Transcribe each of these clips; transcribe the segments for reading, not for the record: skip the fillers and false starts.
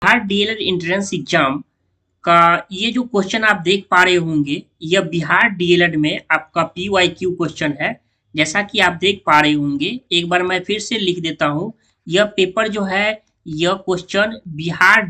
Bihar DElEd entrance exam का ये जो क्वेश्चन आप देख पा रहे होंगे, यह बिहार डीएलएड में आपका पीवाईक्यू क्वेश्चन है। जैसा कि आप देख पा रहे होंगे, एक बार मैं फिर से लिख देता हूँ। यह पेपर जो है, यह question Bihar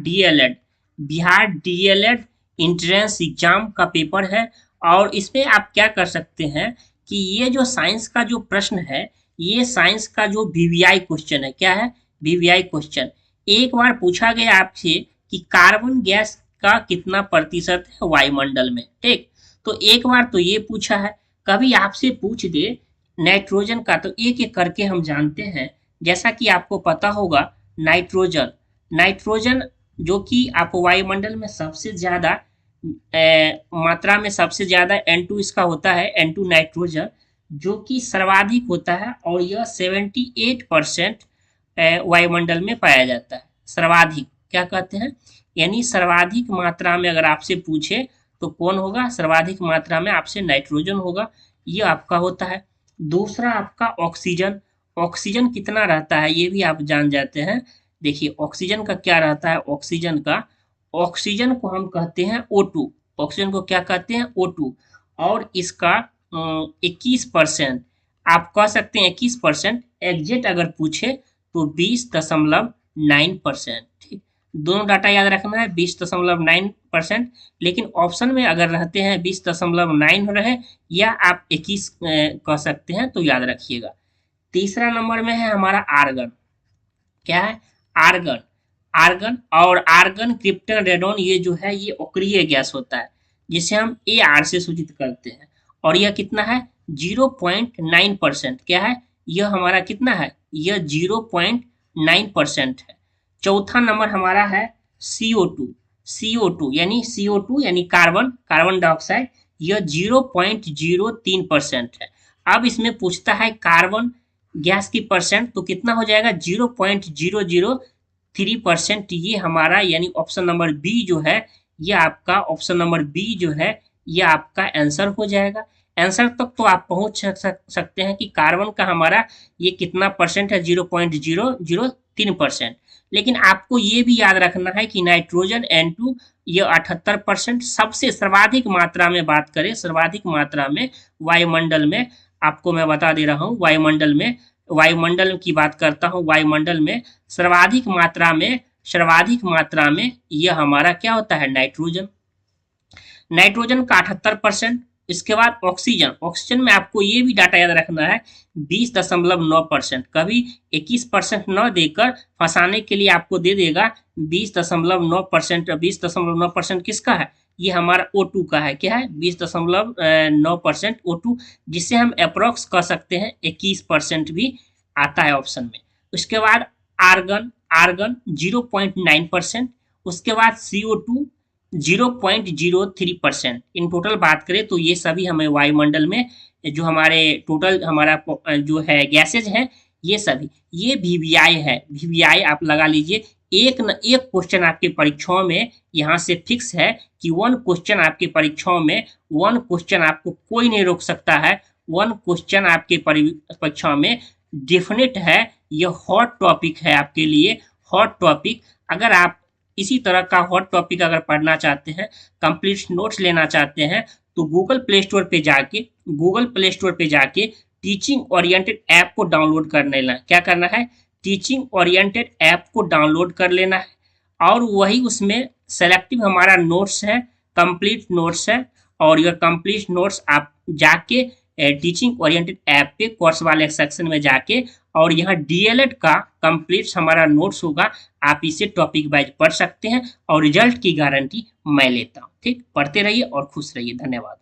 DElEd entrance exam का पेपर है। और इसमें आप क्या कर सकते हैं कि ये जो साइंस का जो प्रश्न है, ये साइंस का जो वीवीआई क्वेश्चन है। क्या है? VVI question. एक बार पूछा गया आपसे कि कार्बन गैस का कितना प्रतिशत है वायुमंडल में, ठीक। तो एक बार तो ये पूछा है। कभी आपसे पूछ दे नाइट्रोजन का, तो एक एक करके हम जानते हैं। जैसा कि आपको पता होगा, नाइट्रोजन जो कि आपको वायुमंडल में सबसे ज्यादा मात्रा में सबसे ज्यादा N2 इसका होता है, N2 नाइट्रोजन, जो कि सर्वाधिक होता है। और यह 78% वायुमंडल में पाया जाता है। सर्वाधिक क्या कहते हैं, यानी सर्वाधिक मात्रा में अगर आपसे पूछे तो कौन होगा? सर्वाधिक मात्रा में आपसे नाइट्रोजन होगा, ये आपका होता है। दूसरा आपका ऑक्सीजन। ऑक्सीजन कितना रहता है ये भी आप जान जाते हैं। देखिए ऑक्सीजन का क्या रहता है। ऑक्सीजन को हम कहते हैं O2। ऑक्सीजन को क्या कहते हैं? O2। और इसका 21%, आप कह सकते हैं 21%। एग्जैक्ट अगर पूछे तो 20.9%। ठीक, दोनों डाटा याद रखना है, 20.9%। लेकिन ऑप्शन में अगर रहते हैं 20.9 रहे, या आप 21 कह सकते हैं, तो याद रखिएगा। तीसरा नंबर में है हमारा आर्गन। क्या है? आर्गन। और आर्गन, क्रिप्टन, रेडॉन, ये जो है ये अक्रिय गैस होता है, जिसे हम AR से सूचित करते हैं। और यह कितना है? 0.9%। क्या है? यह हमारा कितना है? यह 0.9% है। चौथा नंबर हमारा है CO2 यानी कार्बन डाइऑक्साइड, यह 0.03% है। अब इसमें पूछता है कार्बन गैस की परसेंट, तो कितना हो जाएगा? 0.003%। ये हमारा यानी ऑप्शन नंबर बी जो है, ये आपका ऑप्शन नंबर बी जो है, ये आपका आंसर हो जाएगा। आंसर तक तो आप पहुंच सकते हैं कि कार्बन का हमारा ये कितना परसेंट है, 0.003%। लेकिन आपको ये भी याद रखना है कि नाइट्रोजन N2 ये 78%। सबसे सर्वाधिक मात्रा में बात करें, सर्वाधिक मात्रा में वायुमंडल में, आपको मैं बता दे रहा हूँ, वायुमंडल की बात करता हूँ। वायुमंडल में सर्वाधिक मात्रा में यह हमारा क्या होता है? नाइट्रोजन का 78%। इसके बाद ऑक्सीजन में आपको ये भी डाटा याद रखना है, 20.9%। कभी 21% न देकर फंसाने के लिए आपको दे देगा 20.9%। 20.9% किसका है? ये हमारा O2 का है। क्या है? 20.9% O2, जिसे हम अप्रोक्स कह सकते हैं 21% भी आता है ऑप्शन में। उसके बाद आर्गन 0.9%। उसके बाद CO2 0.03%। इन टोटल बात करें तो ये सभी हमें वायुमंडल में जो हमारे टोटल हमारा जो है गैसेज हैं, ये सभी, ये वीवीआई है। वीवीआई आप लगा लीजिए। एक न एक क्वेश्चन आपके परीक्षाओं में यहाँ से फिक्स है कि वन क्वेश्चन आपको कोई नहीं रोक सकता है। वन क्वेश्चन आपके परीक्षा में डेफिनेट है। यह हॉट टॉपिक है आपके लिए, हॉट टॉपिक। अगर आप इसी तरह का हॉट टॉपिक अगर पढ़ना चाहते हैं, कंप्लीट नोट्स लेना चाहते हैं, तो गूगल प्ले स्टोर पे जाके टीचिंग ओरिएंटेड ऐप को डाउनलोड कर लेना। क्या करना है? टीचिंग ओरिएंटेड ऐप को डाउनलोड कर लेना है। और वही उसमें सेलेक्टिव हमारा नोट्स है, कंप्लीट नोट्स है। और यह कंप्लीट नोट्स आप जाके टीचिंग ओरिएंटेड ऐप पे कोर्स वाले सेक्शन में जाके, और यहाँ डीएलएड का कंप्लीट हमारा नोट्स होगा। आप इसे टॉपिक वाइज पढ़ सकते हैं और रिजल्ट की गारंटी मैं लेता हूँ। ठीक, पढ़ते रहिए और खुश रहिए। धन्यवाद।